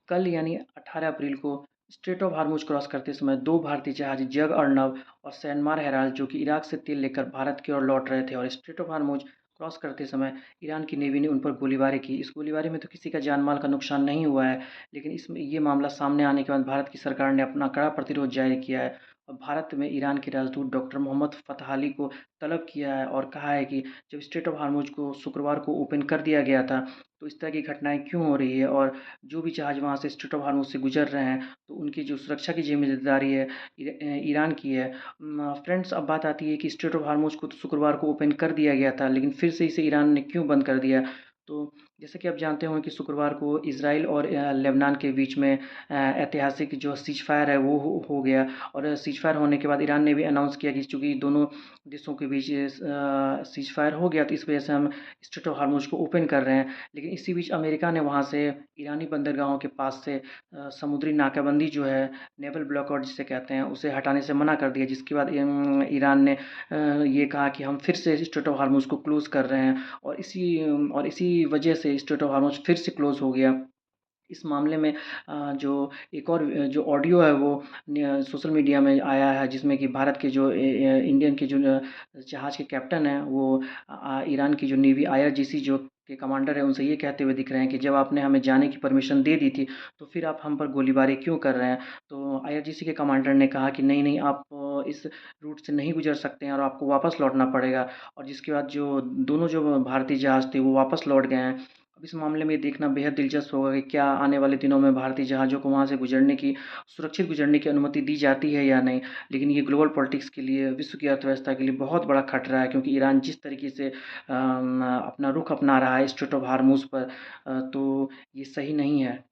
कल यानी 18 अप्रैल को स्ट्रेट ऑफ हार्मुज क्रॉस करते समय 2 भारतीय जहाज जग अर्नब और सैनमार हेराल्ड जो कि इराक से तेल लेकर भारत की ओर लौट रहे थे और स्ट्रेट ऑफ हार्मुज क्रॉस करते समय ईरान की नेवी ने उन पर गोलीबारी की। इस गोलीबारी में तो किसी का जान-माल का नुकसान नहीं हुआ है, लेकिन इसमें ये मामला सामने आने के बाद भारत की सरकार ने अपना कड़ा प्रतिरोध जारी किया है और भारत में ईरान के राजदूत डॉक्टर मोहम्मद फ़तह अली को तलब किया है और कहा है कि जब स्ट्रेट ऑफ हार्मुज को शुक्रवार को ओपन कर दिया गया था, तो इस तरह की घटनाएँ क्यों हो रही है और जो भी जहाज़ वहाँ से स्ट्रेट ऑफ हार्मुज़ से गुज़र रहे हैं, तो उनकी जो सुरक्षा की ज़िम्मेदारी है ईरान की है। फ्रेंड्स, अब बात आती है कि स्ट्रेट ऑफ हार्मुज़ को तो शुक्रवार को ओपन कर दिया गया था, लेकिन फिर से इसे ईरान ने क्यों बंद कर दिया? तो जैसे कि आप जानते होंगे कि शुक्रवार को इज़राइल और लेबनान के बीच में ऐतिहासिक जो सीज़फायर है वो हो गया और सीज़फायर होने के बाद ईरान ने भी अनाउंस किया कि चूँकि दोनों देशों के बीच सीज़फायर हो गया, तो इस वजह से हम स्ट्रेट ऑफ हार्मुज़ को ओपन कर रहे हैं। लेकिन इसी बीच अमेरिका ने वहाँ से ईरानी बंदरगाहों के पास से समुद्री नाकाबंदी जो है, नेवल ब्लॉकआउट जिसे कहते हैं, उसे हटाने से मना कर दिया, जिसके बाद ईरान ने ये कहा कि हम फिर से स्ट्रेट ऑफ हार्मुज़ को क्लोज़ कर रहे हैं और इसी वजह से स्ट्रेट ऑफ हार्मुज़ फिर से क्लोज़ हो गया। इस मामले में जो एक और जो ऑडियो है वो सोशल मीडिया में आया है जिसमें कि भारत के जो इंडियन के जो जहाज़ के कैप्टन हैं वो ईरान की जो नेवी आईआरजीसी जो के कमांडर हैं उनसे ये कहते हुए दिख रहे हैं कि जब आपने हमें जाने की परमिशन दे दी थी, तो फिर आप हम पर गोलीबारी क्यों कर रहे हैं? तो आईआरजीसी के कमांडर ने कहा कि नहीं-नहीं आप इस रूट से नहीं गुज़र सकते हैं और आपको वापस लौटना पड़ेगा और जिसके बाद जो दोनों जो भारतीय जहाज़ थे वो वापस लौट गए हैं। अब इस मामले में ये देखना बेहद दिलचस्प होगा कि क्या आने वाले दिनों में भारतीय जहाज़ों को वहाँ से गुज़रने की सुरक्षित गुज़रने की अनुमति दी जाती है या नहीं। लेकिन ये ग्लोबल पॉलिटिक्स के लिए, विश्व की अर्थव्यवस्था के लिए बहुत बड़ा खतरा है क्योंकि ईरान जिस तरीके से अपना रुख अपना रहा है स्ट्रेट ऑफ हार्मुज़ पर तो ये सही नहीं है।